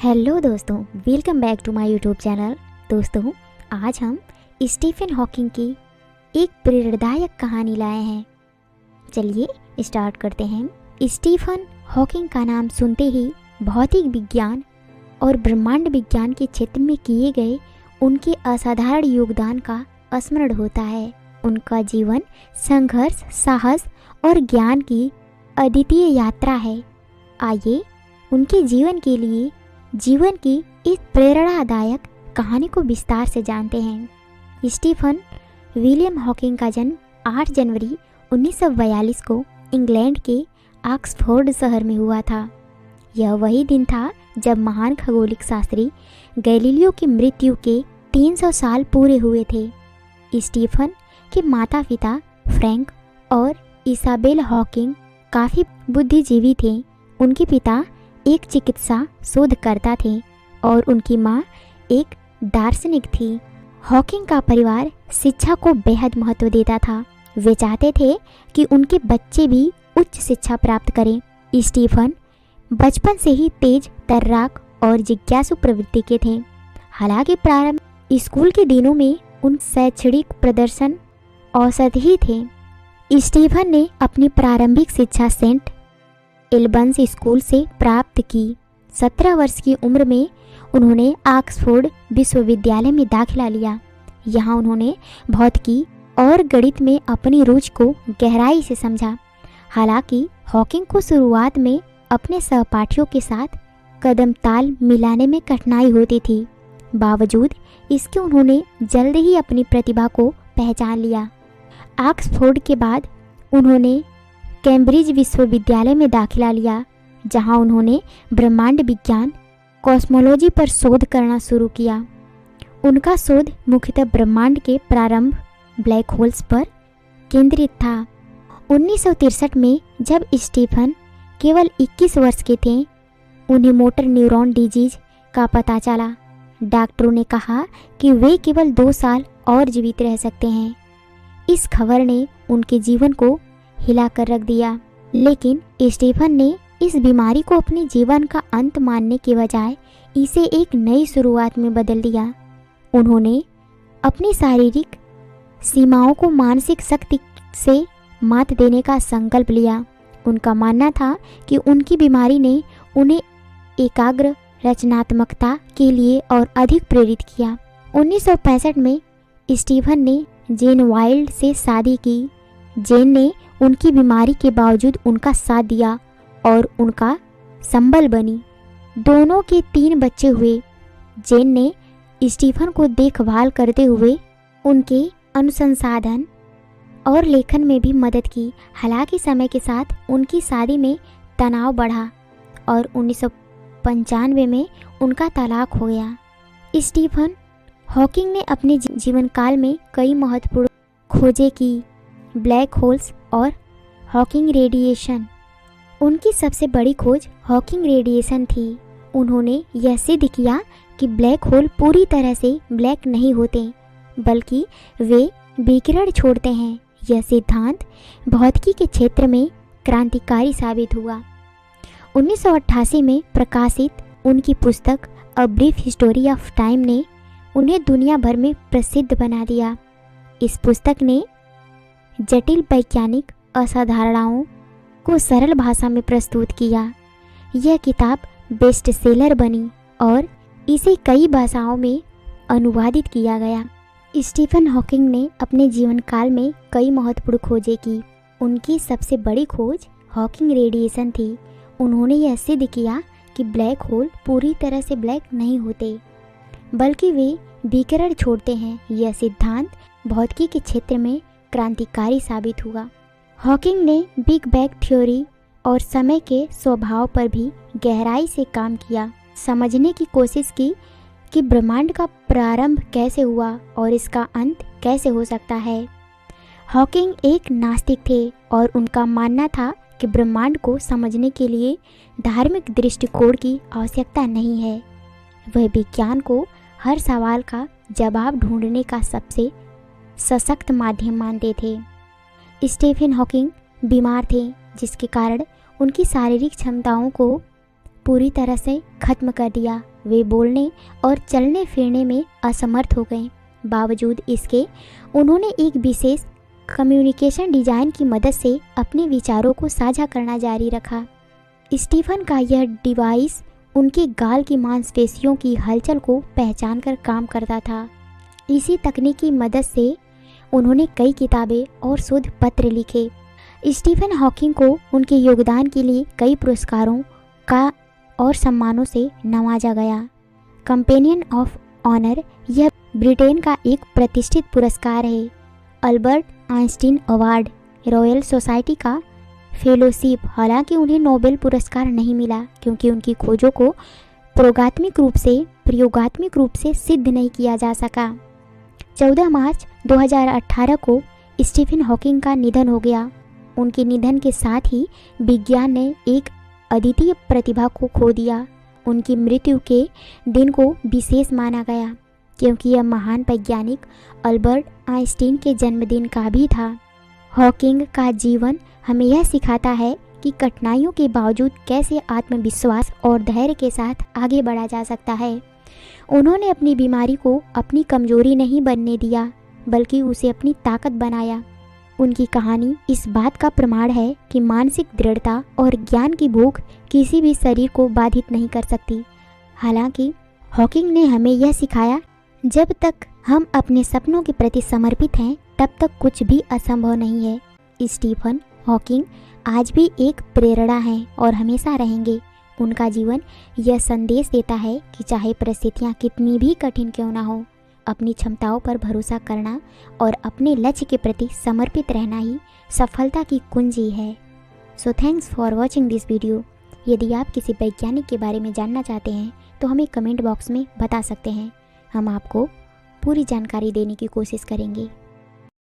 Hello दोस्तों, welcome back to my YouTube channel. दोस्तों, आज हम स्टीफन हॉकिंग की एक प्रेरणादायक कहानी लाए हैं। चलिए स्टार्ट करते हैं। स्टीफन हॉकिंग का नाम सुनते ही भौतिक विज्ञान और ब्रह्मांड विज्ञान के क्षेत्र में किए गए उनके असाधारण योगदान का स्मरण होता है। उनका जीवन संघर्ष, साहस और ज्ञान की अद्वितीय यात्रा है। आइए उनके जीवन की इस प्रेरणादायक कहानी को विस्तार से जानते हैं। स्टीफन विलियम हॉकिंग का जन्म 8 जनवरी 1942 को इंग्लैंड के ऑक्सफोर्ड शहर में हुआ था। यह वही दिन था जब महान खगोलिक शास्त्री गैलीलियो की मृत्यु के 300 साल पूरे हुए थे। स्टीफन के माता पिता फ्रैंक और इसाबेल हॉकिंग काफ़ी बुद्धिजीवी थे। उनके पिता एक चिकित्सा शोधकर्ता थे और उनकी मां एक दार्शनिक थी। हॉकिंग का परिवार शिक्षा को बेहद महत्व देता था। वे चाहते थे कि उनके बच्चे भी उच्च शिक्षा प्राप्त करें। स्टीफन बचपन से ही तेज तर्राक और जिज्ञासु प्रवृत्ति के थे। हालांकि प्रारंभ स्कूल के दिनों में उन शैक्षणिक प्रदर्शन औसत ही थे। स्टीफन ने अपनी प्रारंभिक शिक्षा सेंट एल्बन्स स्कूल से प्राप्त की। 17 वर्ष की उम्र में उन्होंने ऑक्सफोर्ड विश्वविद्यालय में दाखिला लिया। यहाँ उन्होंने भौतिकी और गणित में अपनी रुचि को गहराई से समझा। हालांकि हॉकिंग को शुरुआत में अपने सहपाठियों के साथ कदम ताल मिलाने में कठिनाई होती थी। बावजूद इसके उन्होंने जल्द ही अपनी प्रतिभा को पहचान लिया। ऑक्सफोर्ड के बाद उन्होंने कैम्ब्रिज विश्वविद्यालय में दाखिला लिया, जहां उन्होंने ब्रह्मांड विज्ञान कॉस्मोलॉजी पर शोध करना शुरू किया। उनका शोध मुख्यतः ब्रह्मांड के प्रारंभ ब्लैक होल्स पर केंद्रित था। 1963 में जब स्टीफन केवल 21 वर्ष के थे, उन्हें मोटर न्यूरॉन डिजीज का पता चला। डॉक्टरों ने कहा कि वे केवल 2 साल और जीवित रह सकते हैं। इस खबर ने उनके जीवन को हिला कर रख दिया, लेकिन स्टीफन ने इस बीमारी को अपने जीवन का अंत मानने के बजाय इसे एक नई शुरुआत में बदल दिया। उन्होंने अपनी शारीरिक सीमाओं को मानसिक शक्ति से मात देने का संकल्प लिया। उनका मानना था कि उनकी बीमारी ने उन्हें एकाग्र रचनात्मकता के लिए और अधिक प्रेरित किया। 1965 में स्टीफन ने जेन वाइल्ड से शादी की। जेन ने उनकी बीमारी के बावजूद उनका साथ दिया और उनका संबल बनी। दोनों के 3 बच्चे हुए। जेन ने स्टीफन को देखभाल करते हुए उनके अनुसंधान और लेखन में भी मदद की। हालांकि समय के साथ उनकी शादी में तनाव बढ़ा और 1995 में उनका तलाक हो गया। स्टीफन हॉकिंग ने अपने जीवन काल में कई महत्वपूर्ण खोजें की, ब्लैक होल्स और हॉकिंग रेडिएशन। उनकी सबसे बड़ी खोज हॉकिंग रेडिएशन थी। उन्होंने यह सिद्ध किया कि ब्लैक होल पूरी तरह से ब्लैक नहीं होते, बल्कि वे विकिरण छोड़ते हैं। यह सिद्धांत भौतिकी के क्षेत्र में क्रांतिकारी साबित हुआ। 1988 में प्रकाशित उनकी पुस्तक a brief history of time ने उन्हें दुनिया भर में प्रसिद्ध बना दिया। इस पुस्तक ने जटिल वैज्ञानिक असाधारणाओं को सरल भाषा में प्रस्तुत किया। यह किताब बेस्ट सेलर बनी और इसे कई भाषाओं में अनुवादित किया गया। स्टीफन हॉकिंग ने अपने जीवन काल में कई महत्वपूर्ण खोजें की। उनकी सबसे बड़ी खोज हॉकिंग रेडिएशन थी। उन्होंने यह सिद्ध किया कि ब्लैक होल पूरी तरह से ब्लैक नहीं होते, बल्कि वे विकिरण छोड़ते हैं। यह सिद्धांत भौतिकी के क्षेत्र में क्रांतिकारी साबित हुआ। हॉकिंग ने बिग बैंग थ्योरी और समय के स्वभाव पर भी गहराई से काम किया, समझने की कोशिश की कि ब्रह्मांड का प्रारंभ कैसे हुआ और इसका अंत कैसे हो सकता है। हॉकिंग एक नास्तिक थे और उनका मानना था कि ब्रह्मांड को समझने के लिए धार्मिक दृष्टिकोण की आवश्यकता नहीं है। वह विज्ञान को हर सवाल का जवाब ढूंढने का सबसे सशक्त माध्यम मानते थे। स्टीफन हॉकिंग बीमार थे, जिसके कारण उनकी शारीरिक क्षमताओं को पूरी तरह से खत्म कर दिया वे बोलने और चलने फिरने में असमर्थ हो गए। बावजूद इसके उन्होंने एक विशेष कम्युनिकेशन डिजाइन की मदद से अपने विचारों को साझा करना जारी रखा। स्टीफन का यह डिवाइस उनके गाल की मांसपेशियों की हलचल को पहचान कर काम करता था। इसी तकनीक की मदद से उन्होंने कई किताबें और शोध पत्र लिखे। स्टीफन हॉकिंग को उनके योगदान के लिए कई पुरस्कारों का और सम्मानों से नवाजा गया। कंपेनियन ऑफ ऑनर यह ब्रिटेन का एक प्रतिष्ठित पुरस्कार है। Albert Einstein award, royal society का फेलोशिप। हालांकि उन्हें नोबेल पुरस्कार नहीं मिला क्योंकि उनकी खोजों को प्रयोगात्मक रूप से सिद्ध नहीं किया जा सका। 14 मार्च 2018 को स्टीफन हॉकिंग का निधन हो गया। उनके निधन के साथ ही विज्ञान ने एक अद्वितीय प्रतिभा को खो दिया। उनकी मृत्यु के दिन को विशेष माना गया क्योंकि यह महान वैज्ञानिक अल्बर्ट आइंस्टीन के जन्मदिन का भी था। हॉकिंग का जीवन हमें यह सिखाता है कि कठिनाइयों के बावजूद कैसे आत्मविश्वास और धैर्य के साथ आगे बढ़ा जा सकता है। उन्होंने अपनी बीमारी को अपनी कमजोरी नहीं बनने दिया, बल्कि उसे अपनी ताकत बनाया। उनकी कहानी इस बात का प्रमाण है कि मानसिक दृढ़ता और ज्ञान की भूख किसी भी शरीर को बाधित नहीं कर सकती। हालांकि हॉकिंग ने हमें यह सिखाया, जब तक हम अपने सपनों के प्रति समर्पित हैं, तब तक कुछ भी असंभव नहीं है। स्टीफन हॉकिंग आज भी एक प्रेरणा है और हमेशा रहेंगे। उनका जीवन यह संदेश देता है कि चाहे परिस्थितियाँ कितनी भी कठिन क्यों ना हो, अपनी क्षमताओं पर भरोसा करना और अपने लक्ष्य के प्रति समर्पित रहना ही सफलता की कुंजी है। So thanks for watching this video. यदि आप किसी वैज्ञानिक के बारे में जानना चाहते हैं तो हमें कमेंट बॉक्स में बता सकते हैं। हम आपको पूरी जानकारी देने की कोशिश करेंगे।